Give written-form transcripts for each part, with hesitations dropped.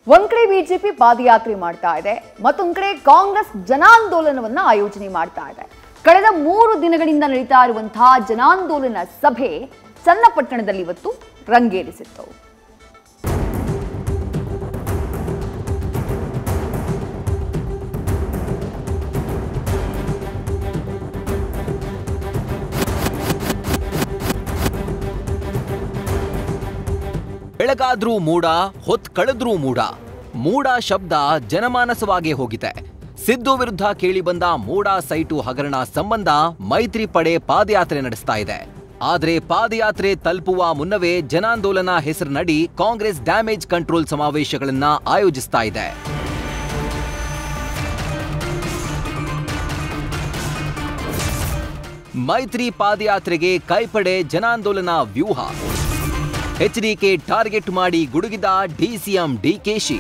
ಒಂದ್ ಕಡೆ ಬಿಜೆಪಿ ಪಾದಯಾತ್ರೆ ಮಾಡ್ತಾ ಇದೆ, ಮತ್ತೊಂದ್ ಕಡೆ ಕಾಂಗ್ರೆಸ್ ಜನಾಂದೋಲನವನ್ನ ಆಯೋಜನೆ ಮಾಡ್ತಾ ಇದೆ. ಕಳೆದ 3 ದಿನಗಳಿಂದ ನಡೀತಾ ಇರುವಂತಹ ಜನಾಂದೋಲನ ಸಭೆ ಚನ್ನಪಟ್ಟಣದಲ್ಲಿ ಇವತ್ತು ರಂಗೇರಿಸಿತ್ತು. ಬೆಳಗಾದ್ರೂ ಮೂಡ, ಹೊತ್ ಕಳೆದ್ರೂ ಮೂಡ. ಮೂಡ ಶಬ್ದ ಜನಮಾನಸವಾಗಿ ಹೋಗಿದೆ. ಸಿದ್ದು ವಿರುದ್ಧ ಕೇಳಿಬಂದ ಮೂಡ ಸೈಟು ಹಗರಣ ಸಂಬಂಧ ಮೈತ್ರಿ ಪಡೆ ಪಾದಯಾತ್ರೆ ನಡೆಸ್ತಾ ಇದೆ. ಆದ್ರೆ ಪಾದಯಾತ್ರೆ ತಲುಪುವ ಮುನ್ನವೇ ಜನಾಂದೋಲನ ಹೆಸರಿನಡಿ ಕಾಂಗ್ರೆಸ್ ಡ್ಯಾಮೇಜ್ ಕಂಟ್ರೋಲ್ ಸಮಾವೇಶಗಳನ್ನ ಆಯೋಜಿಸ್ತಾ ಇದೆ. ಮೈತ್ರಿ ಪಾದಯಾತ್ರೆಗೆ ಕೈಪಡೆ ಜನಾಂದೋಲನ ವ್ಯೂಹ. ಎಚ್ಡಿಕೆ ಟಾರ್ಗೆಟ್ ಮಾಡಿ ಗುಡುಗಿದ ಡಿಸಿಎಂ ಡಿಕೆಶಿ.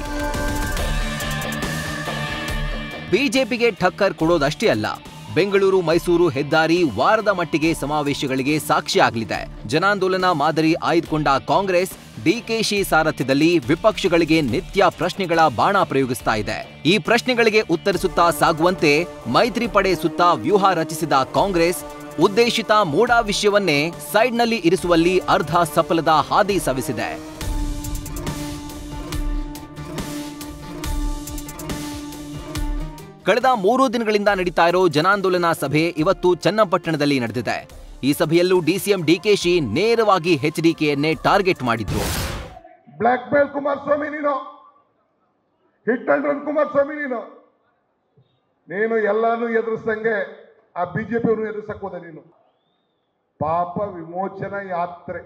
ಬಿಜೆಪಿಗೆ ಟಕ್ಕರ್ ಕೊಡೋದಷ್ಟೇ ಅಲ್ಲ, ಬೆಂಗಳೂರು ಮೈಸೂರು ಹೆದ್ದಾರಿ ವಾರದ ಮಟ್ಟಿಗೆ ಸಮಾವೇಶಗಳಿಗೆ ಸಾಕ್ಷಿಯಾಗಲಿದೆ. ಜನಾಂದೋಲನ ಮಾದರಿ ಆಯ್ದುಕೊಂಡ ಕಾಂಗ್ರೆಸ್ ಡಿಕೆಶಿ ಸಾರಥ್ಯದಲ್ಲಿ ವಿಪಕ್ಷಗಳಿಗೆ ನಿತ್ಯ ಪ್ರಶ್ನೆಗಳ ಬಾಣ ಪ್ರಯೋಗಿಸ್ತಾ ಇದೆ. ಈ ಪ್ರಶ್ನೆಗಳಿಗೆ ಉತ್ತರಿಸುತ್ತಾ ಸಾಗುವಂತೆ ಮೈತ್ರಿ ಪಡೆ ಸುತ್ತ ವ್ಯೂಹ ರಚಿಸಿದ ಕಾಂಗ್ರೆಸ್ ಉದ್ದೇಶಿತ ಮೂಡ ವಿಷಯವನ್ನೇ ಸೈಡ್ನಲ್ಲಿ ಇರಿಸುವಲ್ಲಿ ಅರ್ಧ ಸಫಲದ ಹಾದಿ ಸವೆಸಿದೆ. ಕಳೆದ 3 ದಿನಗಳಿಂದ ನಡೀತಾ ಇರೋ ಜನಾಂದೋಲನ ಸಭೆ ಇವತ್ತು ಚನ್ನಪಟ್ಟಣದಲ್ಲಿ ನಡೆದಿದೆ. ಈ ಸಭೆಯಲ್ಲೂ ಡಿಸಿಎಂ ಡಿಕೆಶಿ ನೇರವಾಗಿ ಎಚ್ಡಿಕೆಯನ್ನೇ ಟಾರ್ಗೆಟ್ ಮಾಡಿದ್ರು. ಬ್ಲಾಕ್ ಮೇಲ್ ಕುಮಾರಸ್ವಾಮಿ ನೀನು, ಹಿಟ್ ಅಂಡ್ ರನ್ ಕುಮಾರಸ್ವಾಮಿ ನೀನು ಎಲ್ಲಾನು ಎದುರಿಸಂಗೆ ಆ ಬಿಜೆಪಿಯನ್ನು ಎದುರಿಸಕ್ ಹೋದ ನೀನು. ಪಾಪ ವಿಮೋಚನಾ ಯಾತ್ರೆ,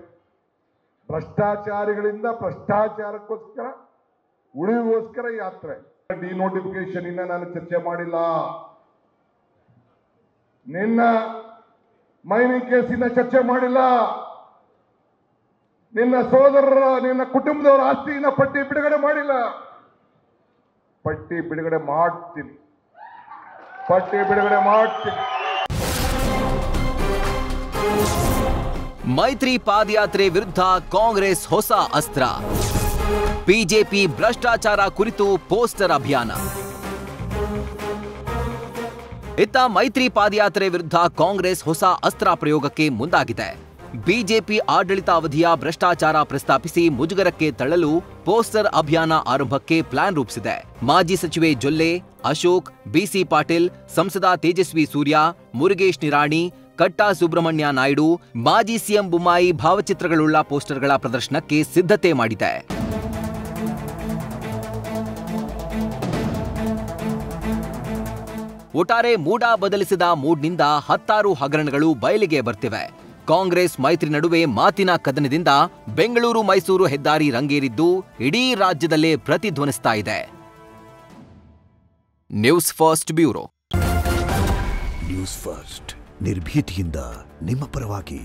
ಭ್ರಷ್ಟಾಚಾರಿಗಳಿಂದ ಭ್ರಷ್ಟಾಚಾರಕ್ಕೋಸ್ಕರ ಉಳಿವಿಗೋಸ್ಕರ ಯಾತ್ರೆ. ಡಿನೋಟಿಫಿಕೇಶನ್ ಇನ್ನ ನಾನು ಚರ್ಚೆ ಮಾಡಿಲ್ಲ. ನಿನ್ನ ಮೈನಿಂಗ್ ಕೇಸಿನ ಚರ್ಚೆ ಮಾಡಿಲ್ಲ. ನಿನ್ನ ಸೋದರರ ನಿನ್ನ ಕುಟುಂಬದವರ ಆಸ್ತಿನ ಪಟ್ಟಿ ಬಿಡುಗಡೆ ಮಾಡಿಲ್ಲ. ಪಟ್ಟಿ ಬಿಡುಗಡೆ ಮಾಡ್ತೀನಿ. ಮೈತ್ರಿ ಪಾದಯಾತ್ರೆ ವಿರುದ್ಧ ಕಾಂಗ್ರೆಸ್ ಹೊಸ ಅಸ್ತ್ರ. ಬಿಜೆಪಿ ಭ್ರಷ್ಟಾಚಾರ ಕುರಿತು ಪೋಸ್ಟರ್ ಅಭಿಯಾನ. ಇತ್ತ ಮೈತ್ರಿ ಪಾದಯಾತ್ರೆ ವಿರುದ್ಧ ಕಾಂಗ್ರೆಸ್ ಹೊಸ ಅಸ್ತ್ರ ಪ್ರಯೋಗಕ್ಕೆ ಮುಂದಾಗಿದೆ. ಬಿಜೆಪಿ ಆಡಳಿತಾವಧಿಯ ಭ್ರಷ್ಟಾಚಾರ ಪ್ರಸ್ತಾಪಿಸಿ ಮುಜುಗರಕ್ಕೆ ತಳ್ಳಲು ಪೋಸ್ಟರ್ ಅಭಿಯಾನ ಆರಂಭಕ್ಕೆ ಪ್ಲಾನ್ ರೂಪಿಸಿದೆ. ಮಾಜಿ ಸಚಿವೆ ಜೊಲ್ಲೆ, ಅಶೋಕ್, ಬಿಸಿ ಪಾಟೀಲ್, ಸಂಸದ ತೇಜಸ್ವಿ ಸೂರ್ಯ, ಮುರುಗೇಶ್ ನಿರಾಣಿ, ಕಟ್ಟಾ ಸುಬ್ರಹ್ಮಣ್ಯ ನಾಯ್ಡು, ಮಾಜಿ ಸಿಎಂ ಬೊಮ್ಮಾಯಿ ಭಾವಚಿತ್ರಗಳುಳ್ಳ ಪೋಸ್ಟರ್ಗಳ ಪ್ರದರ್ಶನಕ್ಕೆ ಸಿದ್ಧತೆ ಮಾಡಿದೆ. ಒಟ್ಟಾರೆ ಮೂಡ ಬದಲಿಸಿದ ಮೂಡ್ನಿಂದ 10 ಹಗರಣಗಳು ಬಯಲಿಗೆ ಬರ್ತಿವೆ. ಕಾಂಗ್ರೆಸ್ ಮೈತ್ರಿ ನಡುವೆ ಮಾತಿನ ಕದನದಿಂದ ಬೆಂಗಳೂರು ಮೈಸೂರು ಹೆದ್ದಾರಿ ರಂಗೇರಿದ್ದು ಇಡೀ ರಾಜ್ಯದಲ್ಲೇ ಪ್ರತಿಧ್ವನಿಸ್ತಾ ಇದೆ. News first bureau. News first ನಿರ್ಭೀತಿಯಿಂದ ನಿಮ್ಮ ಪರವಾಗಿ.